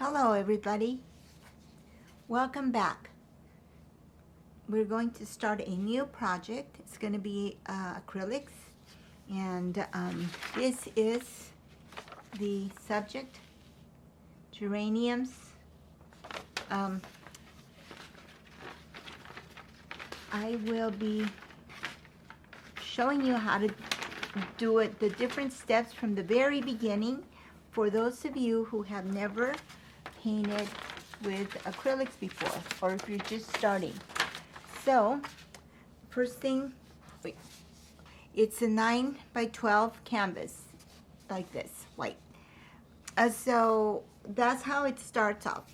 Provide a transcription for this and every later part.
Hello everybody, welcome back. We're going to start a new project. It's going to be acrylics, and this is the subject, geraniums. I will be showing you how to do it, the different steps from the very beginning for those of you who have never painted with acrylics before, or if you're just starting. So first thing, it's a 9 by 12 canvas like this, white. So that's how it starts off.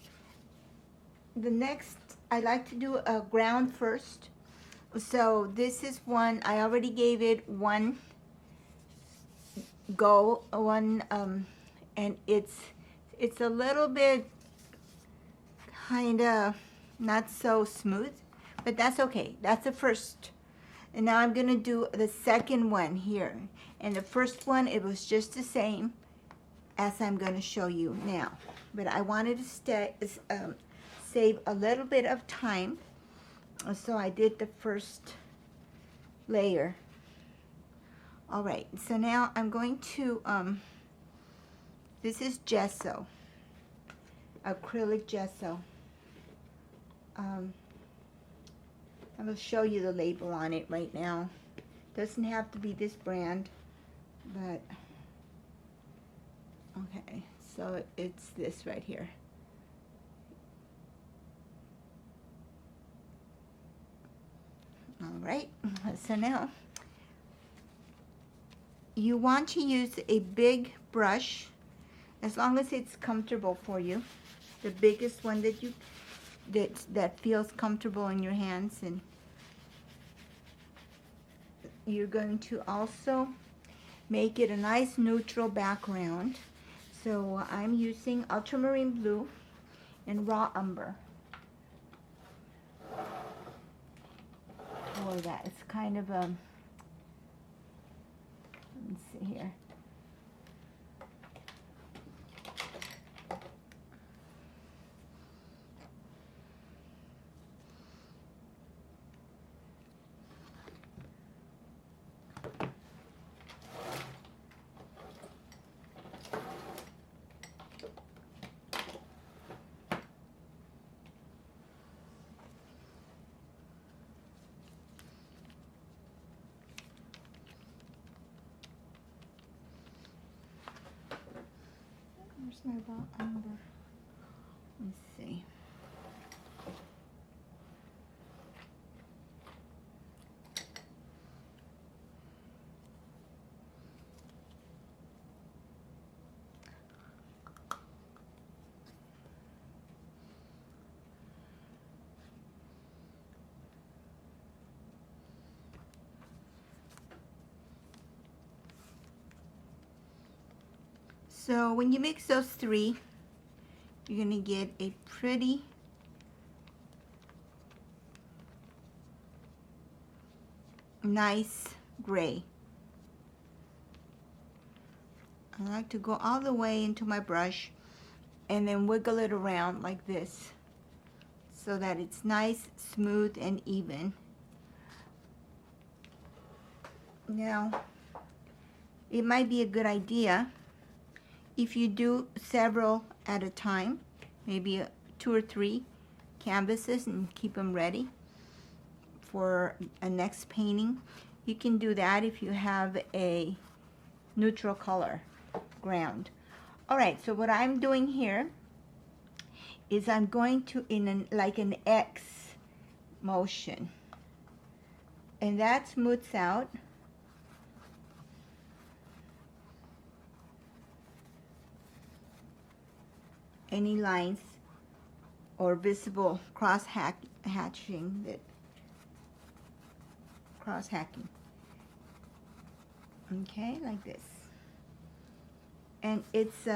The next, I like to do a ground first. So this is one, I already gave it one go, and it's a little bit kind of not so smooth, but that's okay. That's the first. And now I'm going to do the second one here. And the first one, it was just the same as I'm going to show you now. But I wanted to save a little bit of time. So I did the first layer. All right, so now I'm going to, this is gesso, acrylic gesso. I'm going to show you the label on it right now. Doesn't have to be this brand, but okay, so it's this right here. All right, so now you want to use a big brush, as long as it's comfortable for you. The biggest one that you that feels comfortable in your hands. And you're going to also make it a nice neutral background. So I'm using ultramarine blue and raw umber for that. It's kind of a, let me see here. Where's my raw umber? Let's see. So when you mix those three, you're going to get a pretty nice gray. I like to go all the way into my brush and then wiggle it around like this so that it's nice, smooth, and even. Now, it might be a good idea if you do several at a time, maybe 2 or 3 canvases, and keep them ready for a next painting. You can do that if you have a neutral color ground. All right, so what I'm doing here is I'm going to, like an X motion, and that smooths out any lines or visible cross-hatching, cross-hacking. Okay, like this. And it's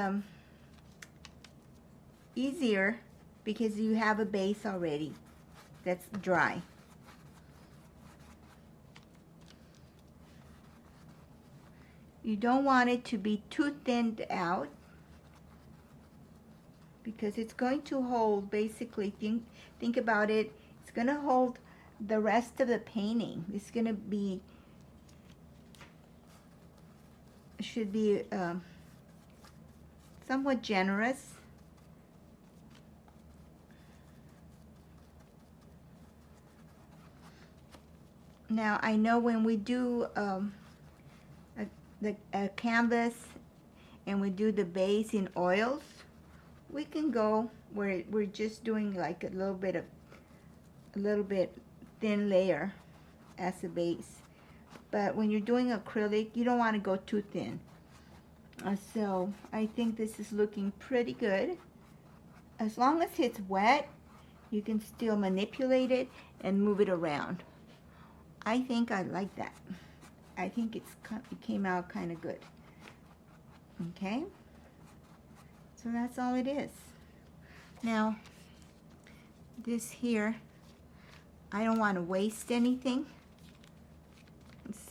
easier because you have a base already that's dry. You don't want it to be too thinned out, because it's going to hold, basically, think about it, it's going to hold the rest of the painting. It's going to be, should be somewhat generous. Now I know when we do a canvas and we do the base in oils, we can go where we're just doing like a little bit thin layer as a base. But when you're doing acrylic, you don't want to go too thin. So I think this is looking pretty good. As long as it's wet, you can still manipulate it and move it around. I think I like that. I think it came out kind of good. Okay, so that's all it is. Now, this here, I don't want to waste anything.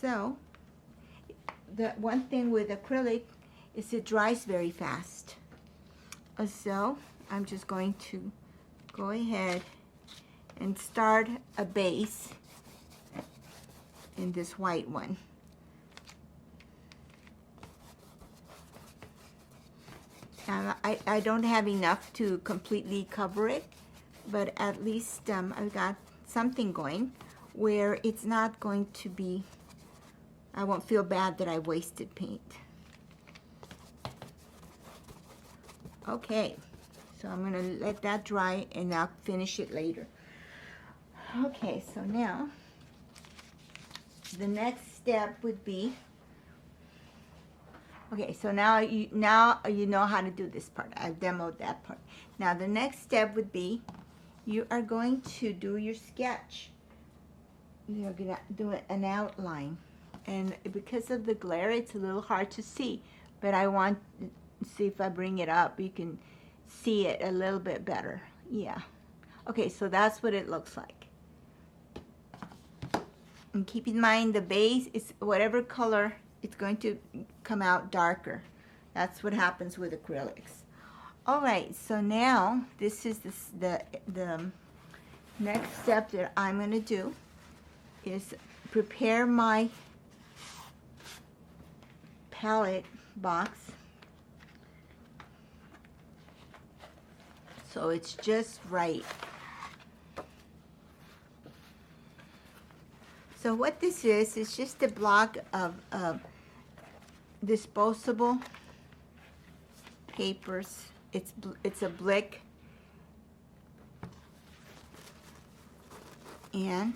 So, the one thing with acrylic is it dries very fast. So, I'm just going to go ahead and start a base in this white one. I don't have enough to completely cover it, but at least I've got something going where it's not going to be, I won't feel bad that I wasted paint. Okay, so I'm going to let that dry and I'll finish it later. Okay, so now the next step would be, okay, so now you know how to do this part. I've demoed that part. Now the next step would be, you are going to do your sketch. You're going to do an outline. And because of the glare, it's a little hard to see. But I want to see if I bring it up, you can see it a little bit better. Yeah. Okay, so that's what it looks like. And keep in mind the base is whatever color, it's going to come out darker. That's what happens with acrylics. All right, so now this is the next step that I'm going to do is prepare my palette box so it's just right. So what this is just a block of disposable papers. It's a blick, and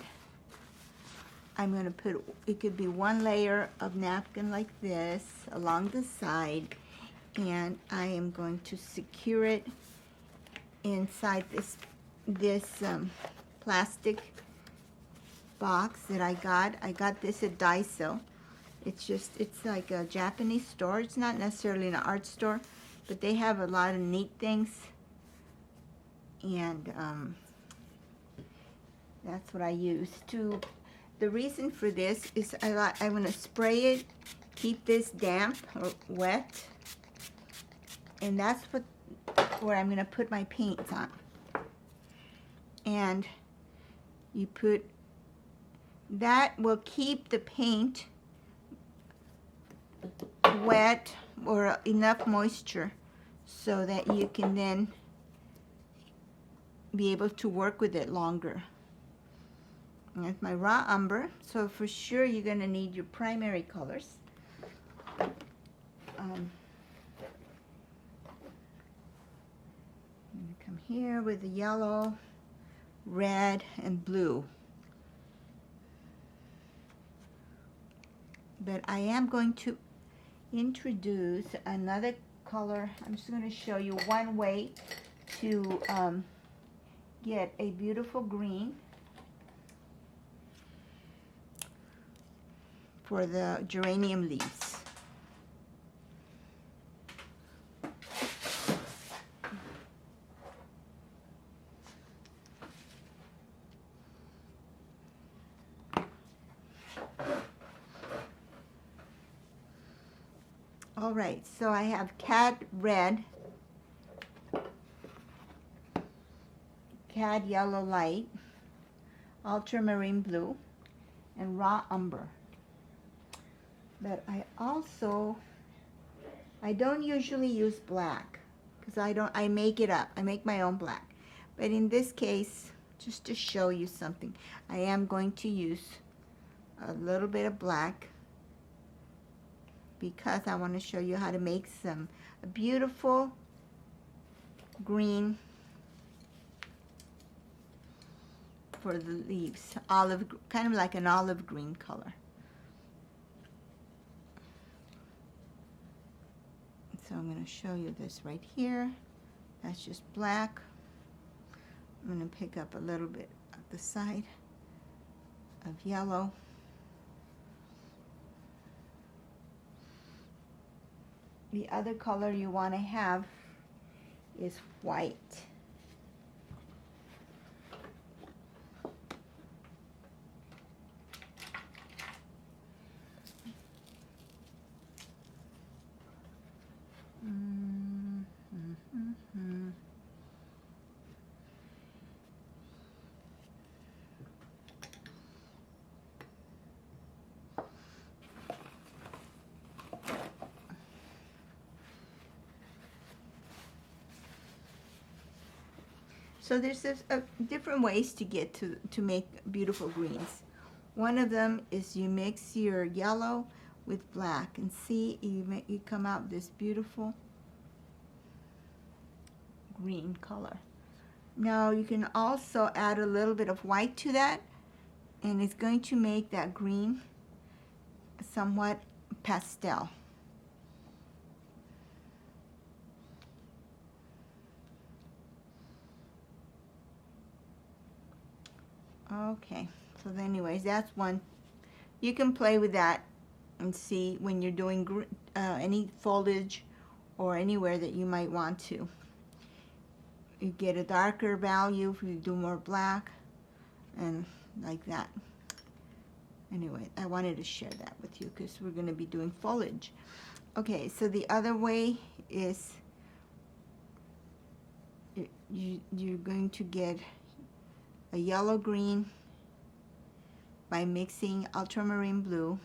I'm going to put, it could be one layer of napkin like this along the side, and I am going to secure it inside this plastic box that I got. I got this at Daiso. It's like a Japanese store. It's not necessarily an art store, but they have a lot of neat things, and that's what I use to. The reason for this is I'm going to spray it, keep this damp or wet, and that's where I'm going to put my paints on. And you put, that will keep the paint wet or enough moisture so that you can then be able to work with it longer. And that's my raw umber. So for sure you're going to need your primary colors. I'm going to come here with the yellow, red, and blue. But I am going to introduce another color. I'm just going to show you one way to get a beautiful green for the geranium leaves. All right, so I have cat red cad yellow light, ultramarine blue, and raw umber. But I don't usually use black because I make it up. I make my own black. But in this case, just to show you something, I am going to use a little bit of black because I want to show you how to make a beautiful green for the leaves, kind of like an olive green color. So I'm going to show you this right here. That's just black. I'm going to pick up a little bit of the side of yellow. The other color you want to have is white. So there's different ways to get to make beautiful greens. One of them is you mix your yellow with black and see you come out this beautiful green color. Now you can also add a little bit of white to that, and it's going to make that green somewhat pastel. Okay, so anyways, that's one. You can play with that and see when you're doing any foliage or anywhere that you might want to. You get a darker value if you do more black and like that. Anyway, I wanted to share that with you because we're going to be doing foliage. Okay, so the other way is you're going to get a yellow green by mixing ultramarine blue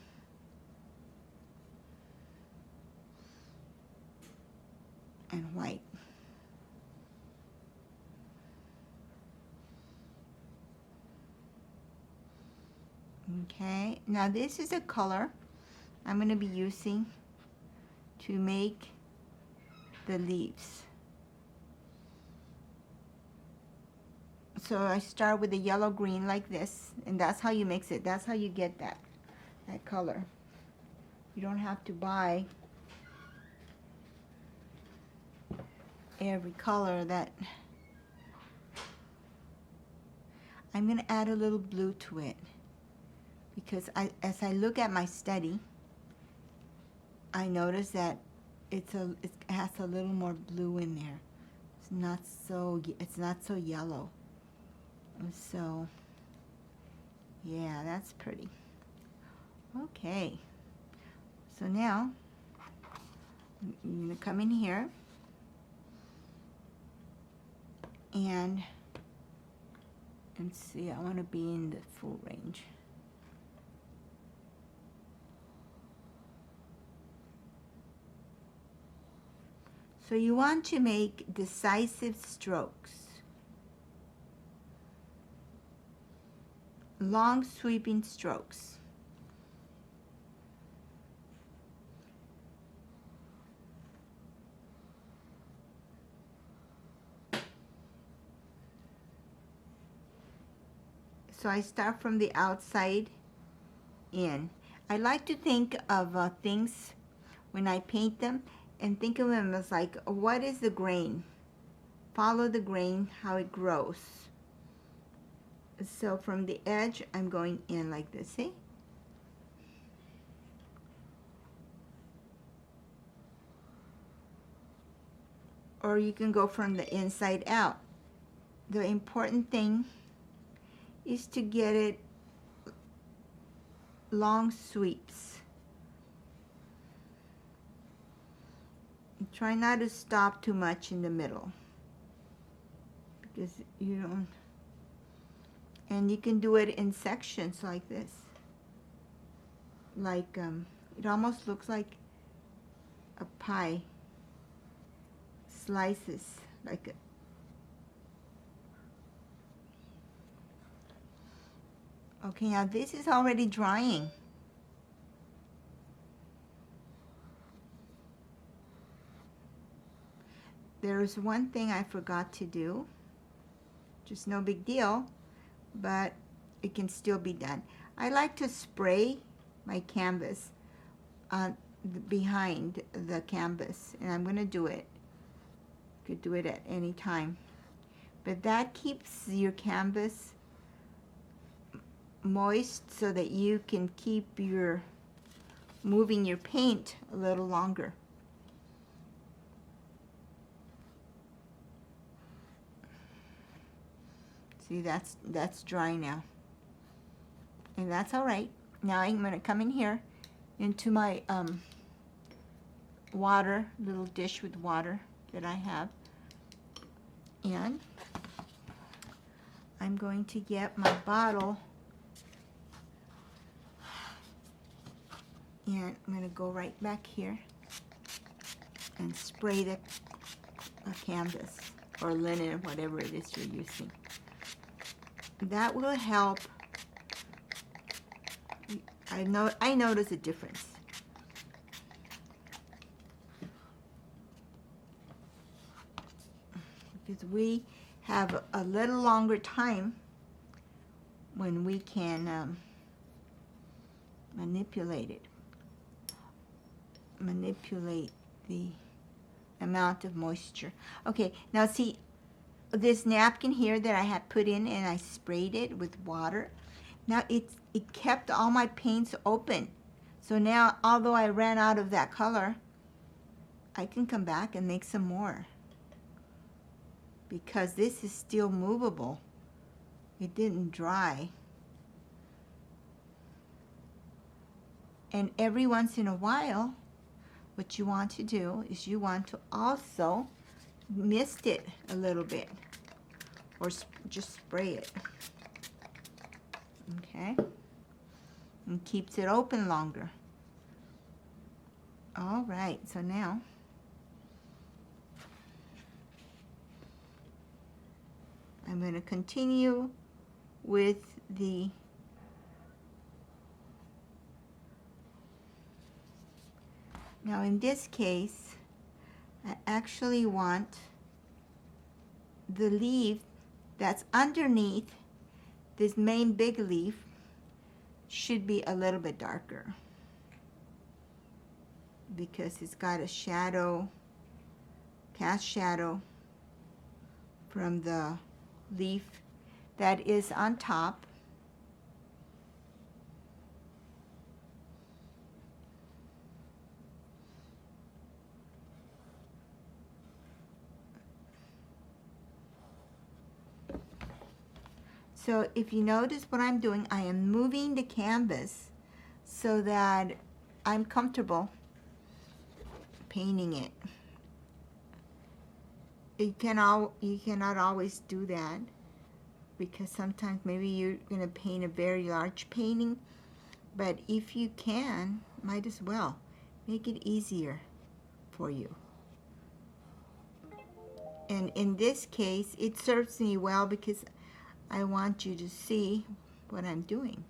and white. Okay, now this is a color I'm going to be using to make the leaves. So I start with a yellow green like this, and that's how you mix it. That's how you get that color. You don't have to buy every color that. I'm going to add a little blue to it because as I look at my study, I notice that it has a little more blue in there. It's not so yellow. So yeah, that's pretty. Okay, so now I'm going to come in here and see, I want to be in the full range. So you want to make decisive strokes. Long sweeping strokes. So I start from the outside in. I like to think of things when I paint them and think of them as like, what is the grain? Follow the grain, how it grows. So from the edge, I'm going in like this, see? Or you can go from the inside out. The important thing is to get it long sweeps. Try not to stop too much in the middle because you don't And you can do it in sections like this. Like, it almost looks like a pie. Slices, like a, okay, now this is already drying. There's one thing I forgot to do. Just no big deal, but it can still be done. I like to spray my canvas behind the canvas, and I'm going to do it. You could do it at any time. But that keeps your canvas moist so that you can keep your moving your paint a little longer. See, that's dry now. And that's all right. Now I'm going to come in here into my water, little dish with water that I have. And I'm going to get my bottle, and I'm going to go right back here and spray the canvas or linen, whatever it is you're using. That will help. I notice a difference. Because we have a little longer time when we can manipulate the amount of moisture. Okay, now see this napkin here that I had put in, and I sprayed it with water. Now it kept all my paints open. So now, although I ran out of that color, I can come back and make some more, because this is still movable. It didn't dry. And every once in a while, what you want to do is you want to also mist it a little bit, or just spray it. Okay? And keeps it open longer. All right, so now I'm going to continue with the now in this case I actually want the leaf that's underneath this main big leaf should be a little bit darker, because it's got a shadow, cast shadow from the leaf that is on top. So if you notice what I'm doing, I am moving the canvas so that I'm comfortable painting it. You cannot always do that, because sometimes maybe you're going to paint a very large painting, but if you can, might as well make it easier for you. And in this case, it serves me well because I want you to see what I'm doing.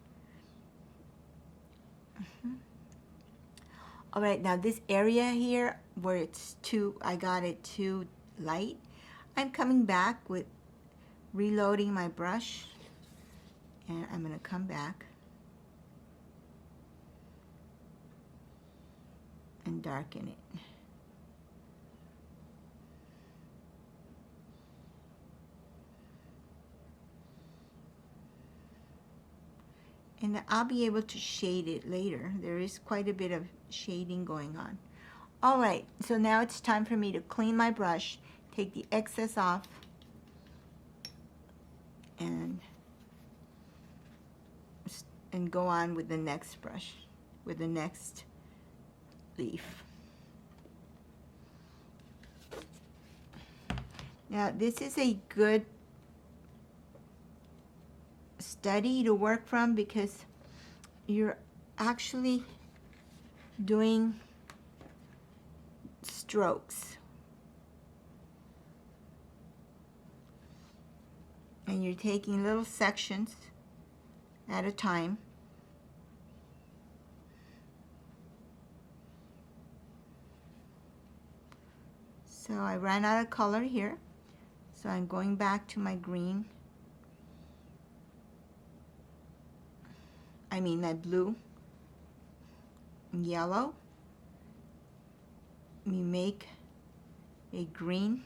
All right, now this area here where it's I got it too light, I'm coming back with reloading my brush, and I'm going to come back and darken it. And I'll be able to shade it later. There is quite a bit of shading going on. All right, so now it's time for me to clean my brush, take the excess off, and go on with the next brush, with the next leaf. Now this is a good study to work from because you're actually doing strokes. And you're taking little sections at a time. So I ran out of color here, so I'm going back to my green. I mean my blue, yellow. You make a green.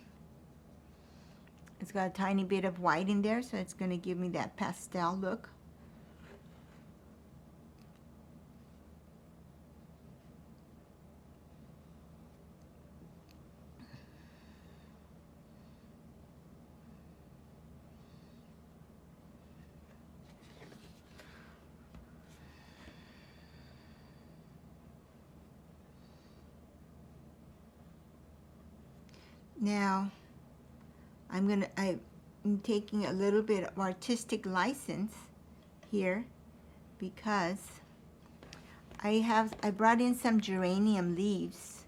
It's got a tiny bit of white in there, so it's going to give me that pastel look. Now, I'm taking a little bit of artistic license here because I brought in some geranium leaves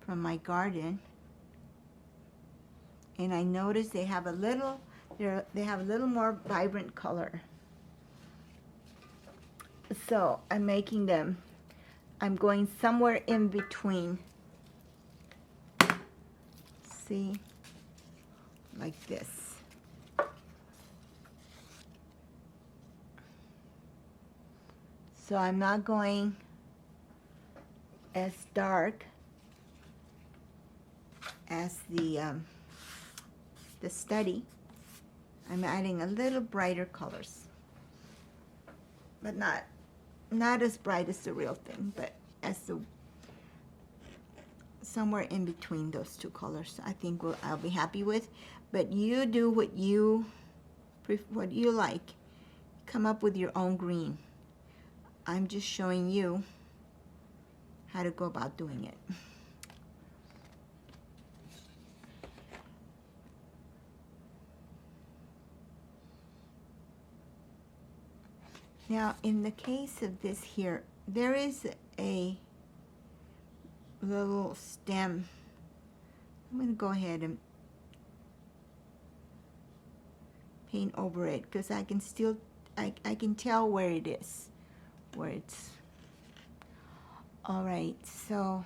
from my garden, and I noticed they have a little more vibrant color. So I'm going somewhere in between. See, like this. So I'm not going as dark as the study. I'm adding a little brighter colors, but not as bright as the real thing, but somewhere in between those two colors. I think I'll be happy with. But you do what you like. Come up with your own green. I'm just showing you how to go about doing it. Now, in the case of this here, there is a little stem. I'm going to go ahead and paint over it because I can tell where it is, where it's. All right, so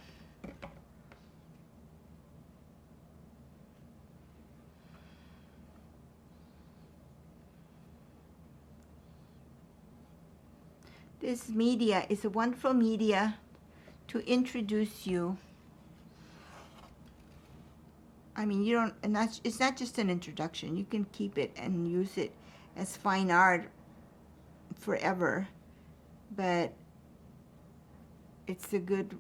this media is a wonderful media to introduce you. I mean, it's not just an introduction. You can keep it and use it as fine art forever, but it's a good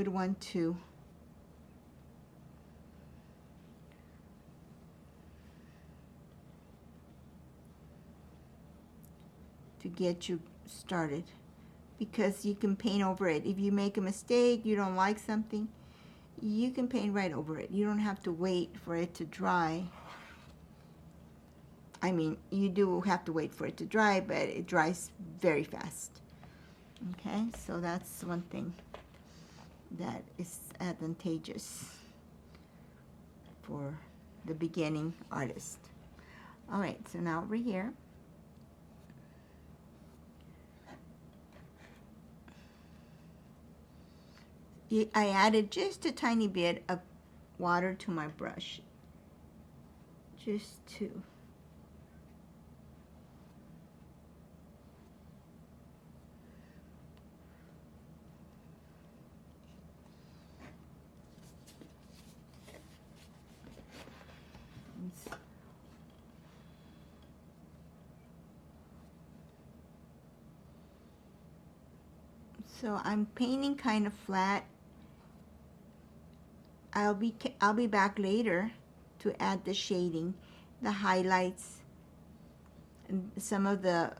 one to get you started, because you can paint over it. If you make a mistake, you don't like something, you can paint right over it. You don't have to wait for it to dry. I mean, you do have to wait for it to dry, but it dries very fast. Okay, so that's one thing that is advantageous for the beginning artist. All right, so now over here, I added just a tiny bit of water to my brush, just to so I'm painting kind of flat. I'll be back later to add the shading, the highlights, and some of the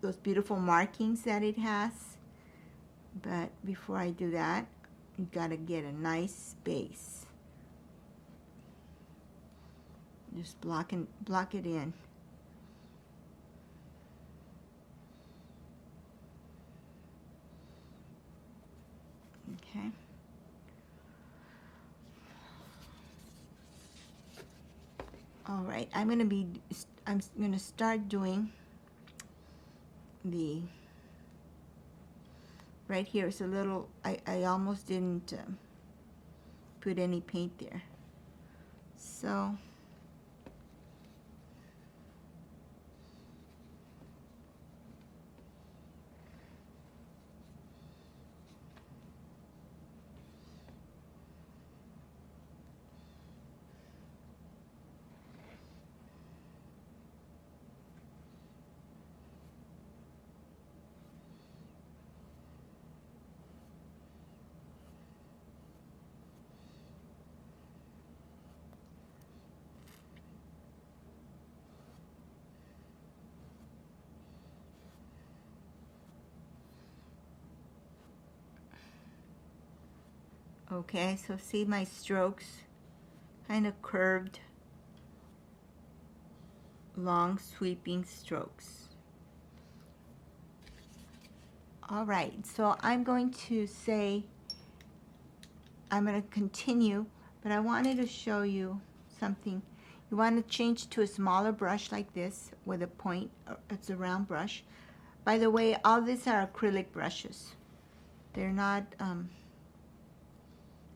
those beautiful markings that it has. But before I do that, you gotta get a nice base. Just block it in. All right, I'm gonna start doing the, right here is a little, I almost didn't put any paint there. So okay, so see my strokes, kind of curved, long sweeping strokes. All right, so I'm going to say, I'm going to continue, but I wanted to show you something. You want to change to a smaller brush like this with a point, it's a round brush. By the way, all these are acrylic brushes. They're not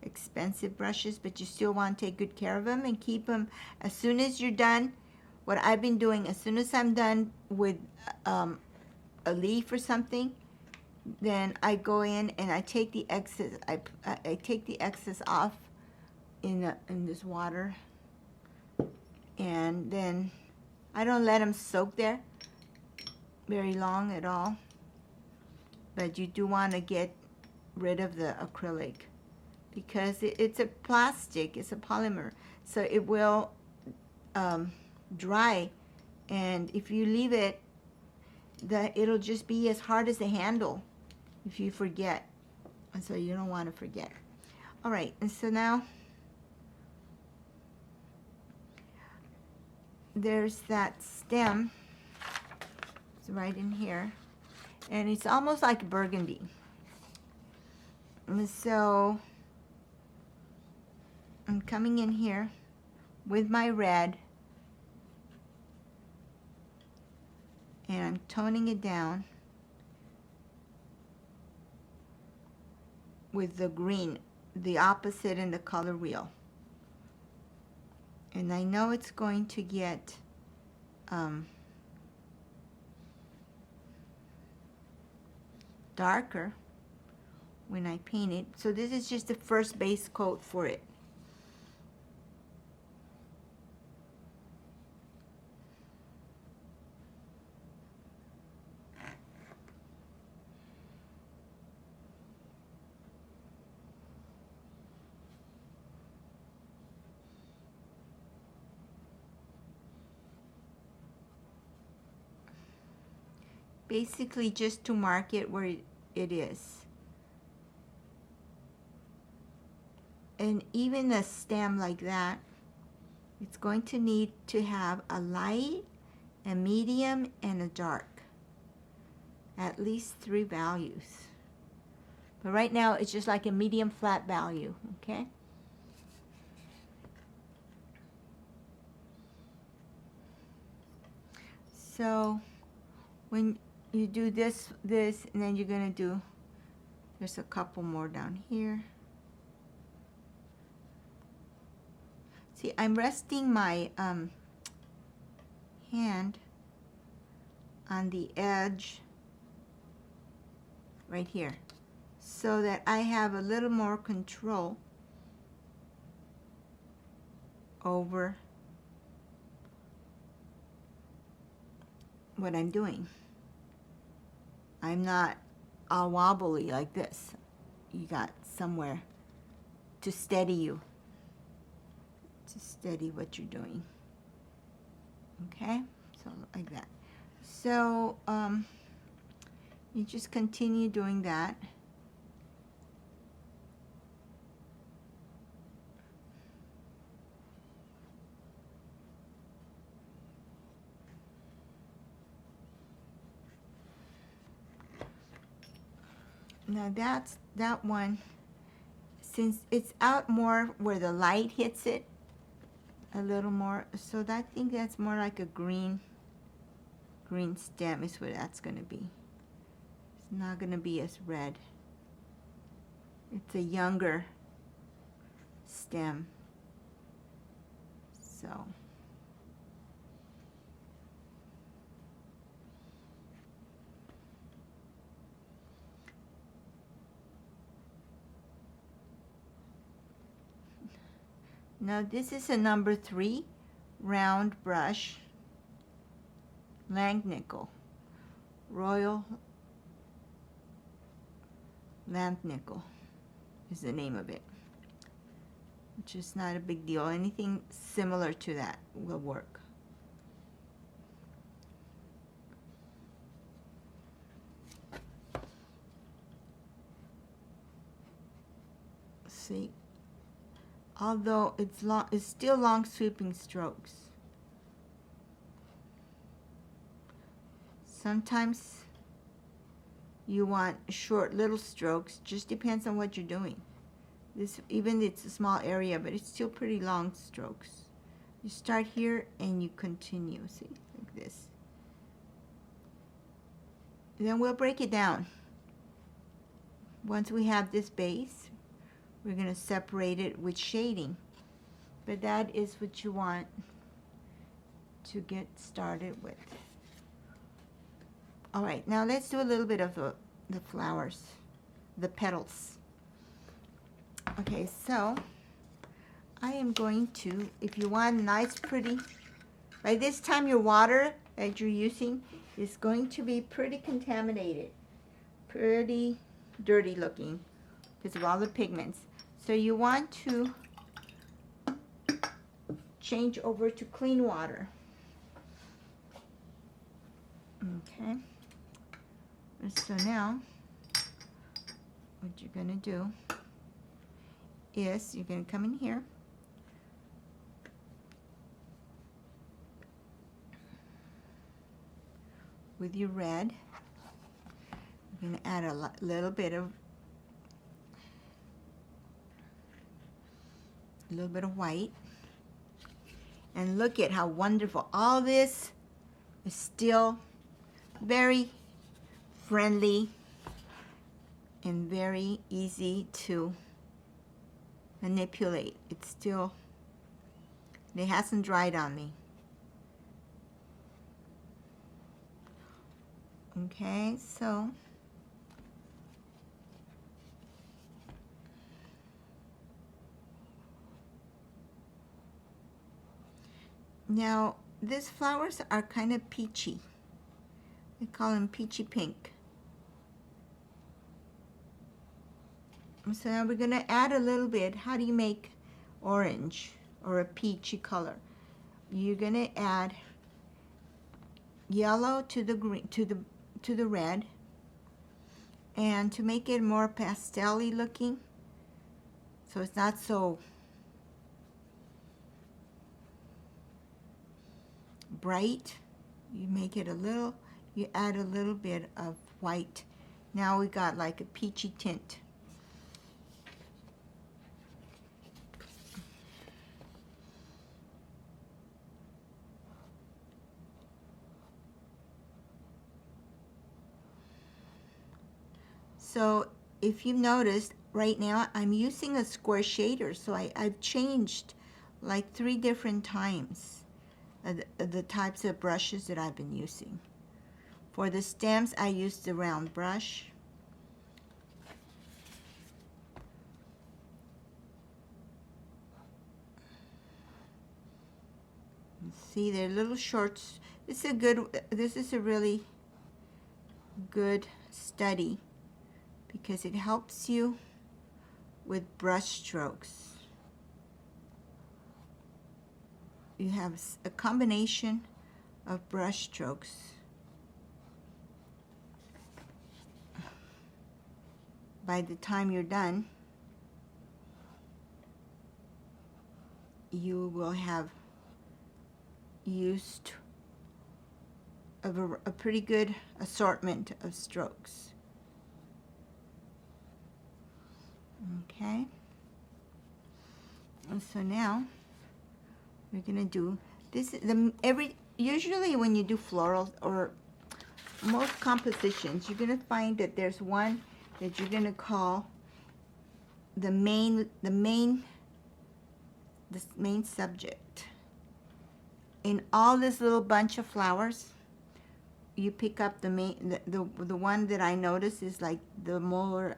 expensive brushes, but you still want to take good care of them and keep them. As soon as you're done, what I've been doing, as soon as I'm done with a leaf or something, then I go in and I take the excess. I take the excess off in this water, and then I don't let them soak there very long at all. But you do want to get rid of the acrylic because it's a plastic, it's a polymer, so it will dry, and if you leave it, it'll just be as hard as a handle if you forget, and so you don't want to forget. All right, and so now there's that stem, it's right in here, and it's almost like burgundy. And so I'm coming in here with my red, and I'm toning it down with the green, the opposite in the color wheel. And I know it's going to get darker when I paint it. So this is just the first base coat for it. Basically just to mark it where it is. And even a stem like that, it's going to need to have a light, a medium, and a dark. At least 3 values. But right now it's just like a medium flat value, okay? So when you do this, and then you're gonna do, there's a couple more down here. See, I'm resting my hand on the edge right here so that I have a little more control over what I'm doing. I'm not all wobbly like this. You got somewhere to steady you, to steady what you're doing. Okay, so like that. So you just continue doing that. Now that's that one. Since it's out more where the light hits it, a little more. So I think that's more like a green stem is what that's going to be. It's not going to be as red. It's a younger stem. So now this is a number 3 round brush, Langnickel, Royal Langnickel is the name of it, which is not a big deal. Anything similar to that will work. See, although it's still long sweeping strokes. Sometimes you want short little strokes, just depends on what you're doing. This, even it's a small area, but it's still pretty long strokes. You start here and you continue, see, like this. And then we'll break it down. Once we have this base, we're going to separate it with shading. But that is what you want to get started with. All right, now let's do a little bit of the flowers, the petals. Okay, so I am going to, if you want nice, pretty, by this time your water that you're using is going to be pretty contaminated, pretty dirty looking because of all the pigments. So you want to change over to clean water. Okay. So now, what you're going to do is you're going to come in here. With your red, you're going to add a little bit of white. And look at how wonderful. All this is still very friendly and very easy to manipulate. It's still, it hasn't dried on me. Okay, so now these flowers are kind of peachy. We call them peachy pink. So now we're going to add a little bit. How do you make orange or a peachy color? You're going to add yellow to the green, to the red, and to make it more pastel-y looking, so it's not so bright, you make it a little, you add a little bit of white. Now we got like a peachy tint. So if you've noticed, right now I'm using a square shader, so I've changed like 3 different times the types of brushes that I've been using. For the stems, I used the round brush. See, they're little shorts. This is a really good study because it helps you with brush strokes. You have a combination of brush strokes. By the time you're done, you will have used a pretty good assortment of strokes. Okay, and so now we're gonna do this. Usually when you do florals or most compositions, you're gonna find that there's one that you're gonna call the main subject. In all this little bunch of flowers, you pick up the main, the one that I notice is like the more,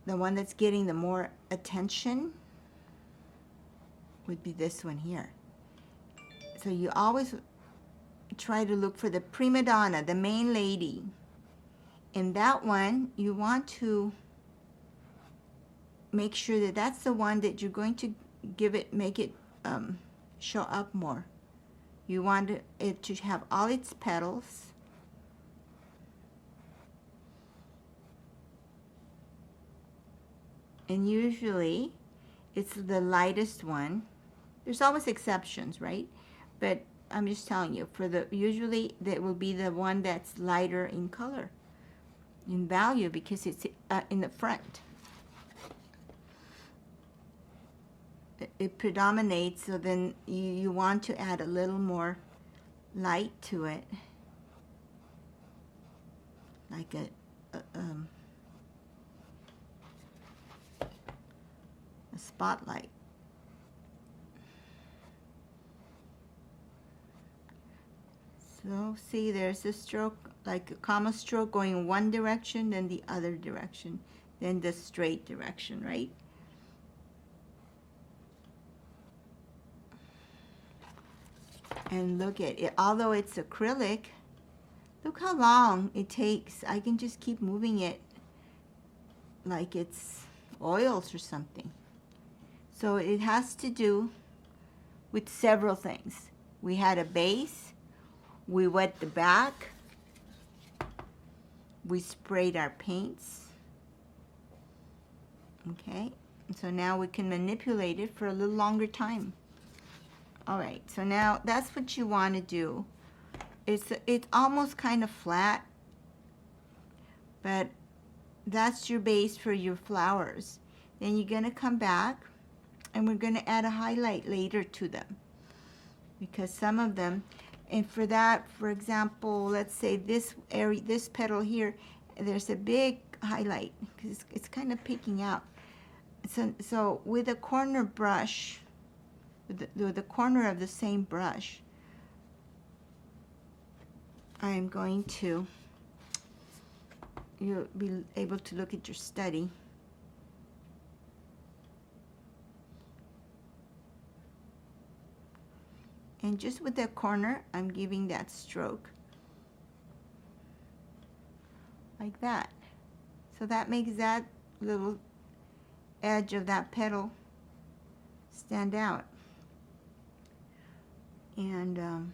the one that's getting the more attention would be this one here. So you always try to look for the prima donna, the main lady. In that one, you want to make sure that that's the one that you're going to make it show up more. You want it to have all its petals. And usually it's the lightest one. There's always exceptions, right? But I'm just telling you, usually that will be the one that's lighter in color, in value, because it's in the front. It predominates, so then you want to add a little more light to it, like a spotlight. So see, there's a stroke, like a comma stroke going one direction, then the other direction, then the straight direction, right? And look at it, although it's acrylic, look how long it takes. I can just keep moving it like it's oils or something. So it has to do with several things. We had a base, we wet the back, we sprayed our paints, okay? And so now we can manipulate it for a little longer time. All right, so now that's what you want to do. It's almost kind of flat, but that's your base for your flowers. Then you're going to come back and we're going to add a highlight later to them, because some of them, and for that, for example, let's say this area, this petal here, there's a big highlight because it's kind of peeking out. So with a corner brush, the corner of the same brush, I am going to, you'll be able to look at your study. And just with that corner, I'm giving that stroke like that. So that makes that little edge of that petal stand out. And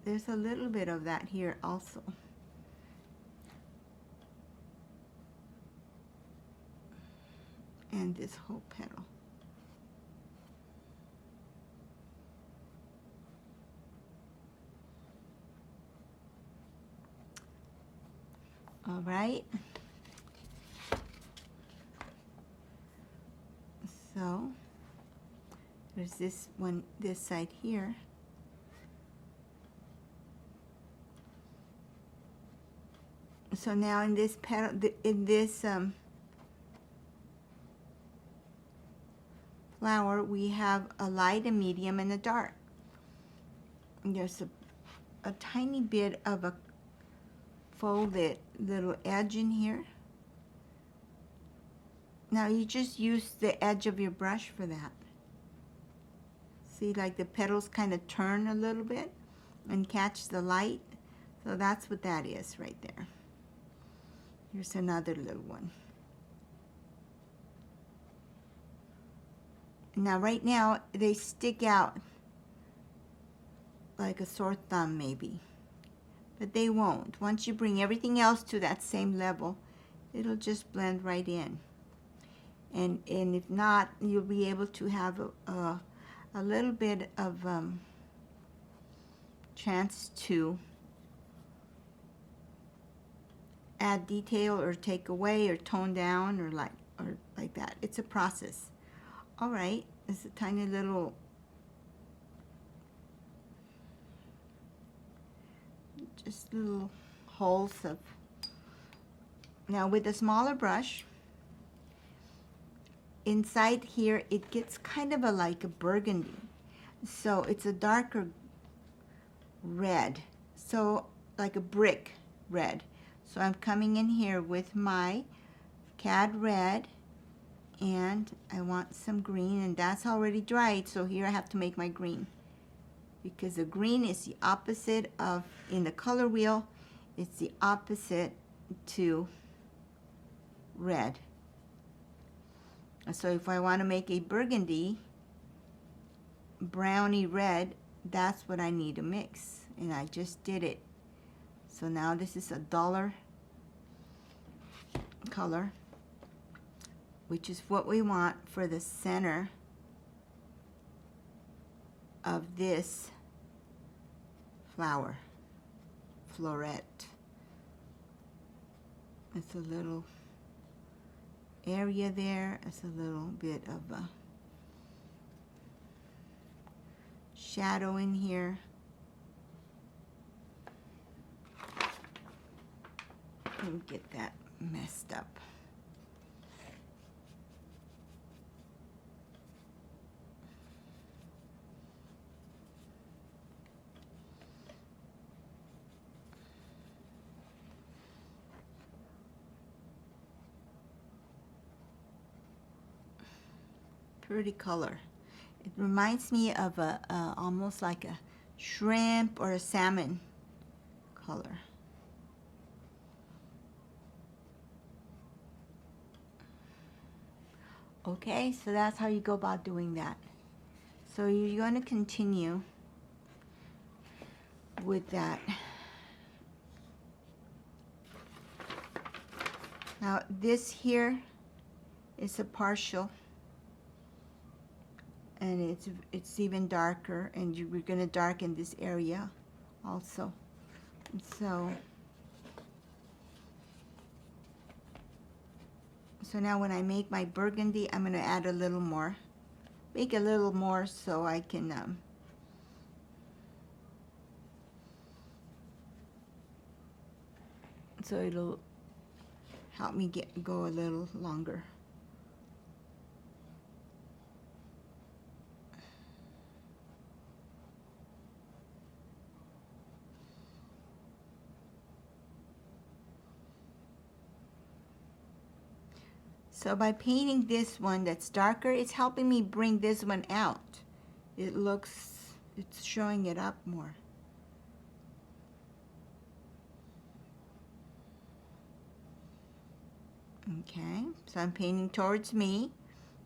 there's a little bit of that here also. And this whole petal. All right. So there's this one, this side here. So now in this petal, in this flower, we have a light, a medium, and a dark. And there's a tiny bit of a folded little edge in here. Now you just use the edge of your brush for that. See, like the petals kind of turn a little bit and catch the light. So that's what that is right there. Here's another little one. Now right now they stick out like a sore thumb maybe, but they won't. Once you bring everything else to that same level, it'll just blend right in. And if not, you'll be able to have a little bit of chance to add detail or take away or tone down or like that. It's a process. All right, it's a tiny little just little holes of. Now with a smaller brush, inside here it gets kind of like a burgundy. So it's a darker red. So like a brick red. So I'm coming in here with my cad red, and I want some green, and that's already dried, so here I have to make my green, because the green is the opposite of, in the color wheel, it's the opposite to red. So if I want to make a burgundy browny red, that's what I need to mix, and I just did it. So now this is a duller color, which is what we want for the center of this flower, floret. It's a little area there. It's a little bit of a shadow in here. Let me get that messed up. Pretty color. It reminds me of a almost like a shrimp or a salmon color. Okay, so that's how you go about doing that. So you're going to continue with that. Now this here is a partial, and it's even darker, and we're going to darken this area also. And so now when I make my burgundy, I'm going to add a little more, make a little more so I can so it'll help me go a little longer. So by painting this one that's darker, it's helping me bring this one out. It's showing it up more. Okay, so I'm painting towards me,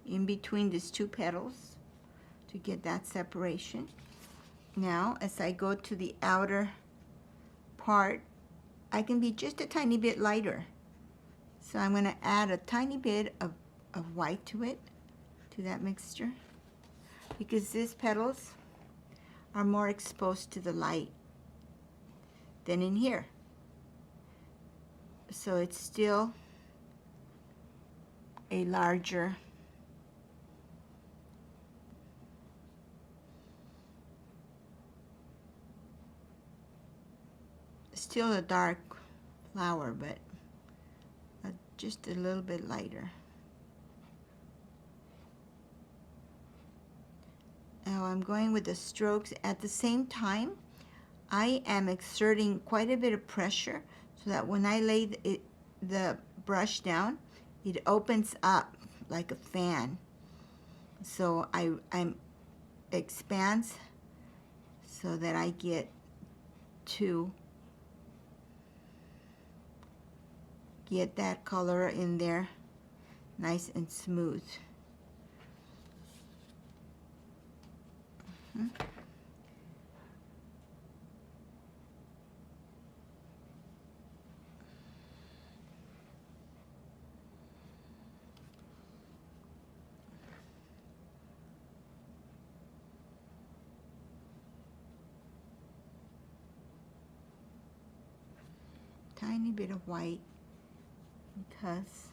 in between these two petals, to get that separation. Now, as I go to the outer part, I can be just a tiny bit lighter. So I'm going to add a tiny bit of white to it, to that mixture, because these petals are more exposed to the light than in here. So it's still a larger still a dark flower, but just a little bit lighter. Now I'm going with the strokes. At the same time, I am exerting quite a bit of pressure so that when I lay the brush down, it opens up like a fan. So I'm expands so that I get to get that color in there nice and smooth. Tiny bit of white, because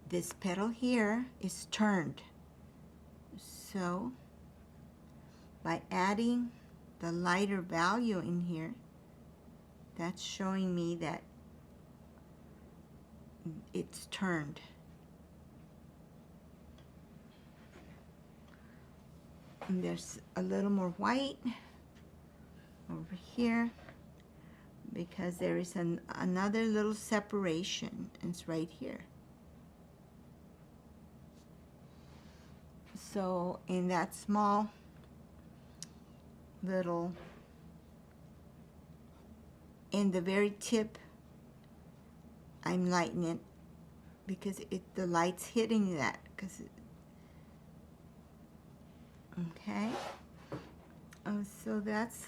this petal here is turned. So by adding the lighter value in here, that's showing me that it's turned. And there's a little more white over here because there is another little separation. It's right here. So in that small little, in the very tip, I'm lightening it because the light's hitting that. Okay, so that's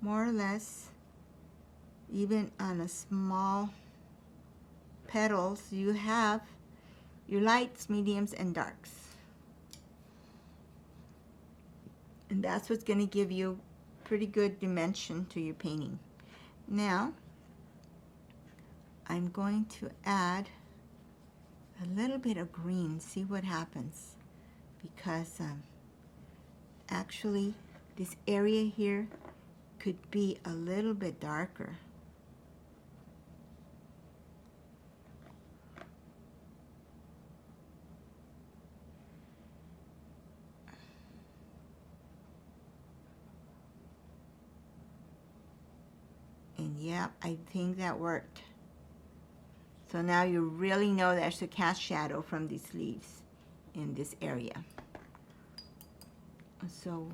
more or less, even on a small petals, you have your lights, mediums, and darks. And that's what's going to give you pretty good dimension to your painting. Now, I'm going to add a little bit of green, see what happens. Because actually, this area here could be a little bit darker. And yeah, I think that worked. So now you really know there's a cast shadow from these leaves in this area. So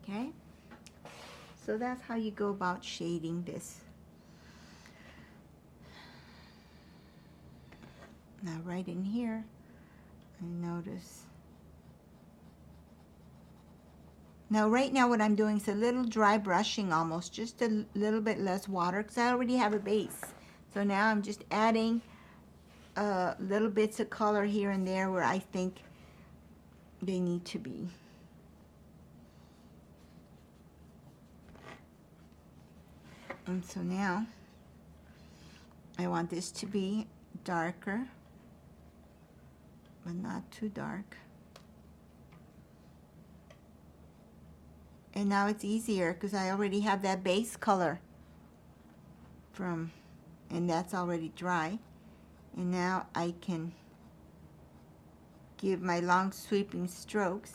okay, so that's how you go about shading this. Now right in here, I notice. Now right now what I'm doing is a little dry brushing almost, just a little bit less water because I already have a base. So now I'm just adding little bits of color here and there where I think they need to be. And so now I want this to be darker, but not too dark. And now it's easier because I already have that base color and that's already dry. And now I can give my long sweeping strokes.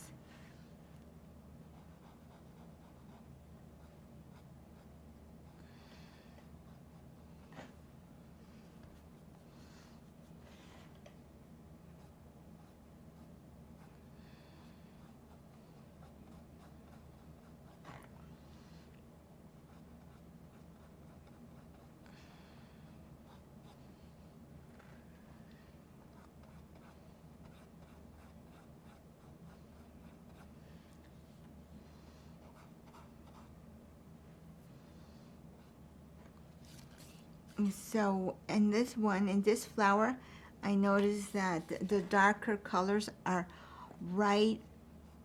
So in this one, in this flower, I noticed that the darker colors are right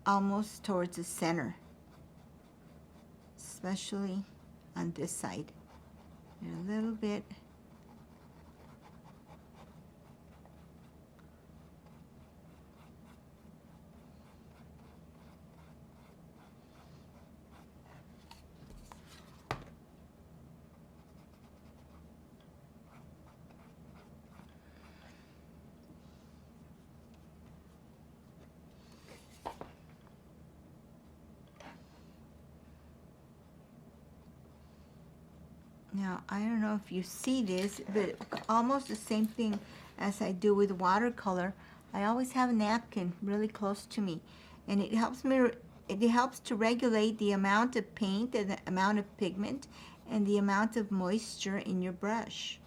almost towards the center, especially on this side. And a little bit. Now, I don't know if you see this, but almost the same thing as I do with watercolor. I always have a napkin really close to me, and it helps to regulate the amount of paint and the amount of pigment and the amount of moisture in your brush.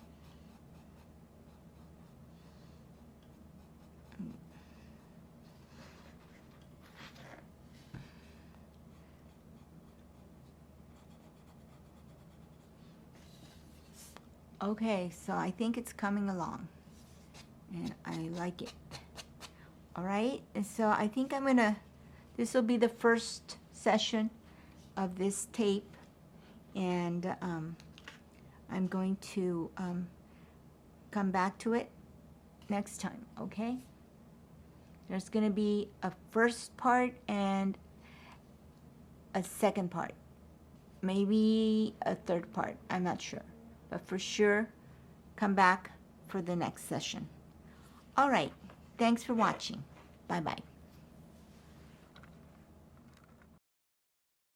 Okay, so I think it's coming along, and I like it. All right, and so I think this will be the first session of this tape, and I'm going to come back to it next time, okay? There's going to be a first part and a second part, maybe a third part, I'm not sure, but for sure come back for the next session. All right, thanks for watching. Bye-bye.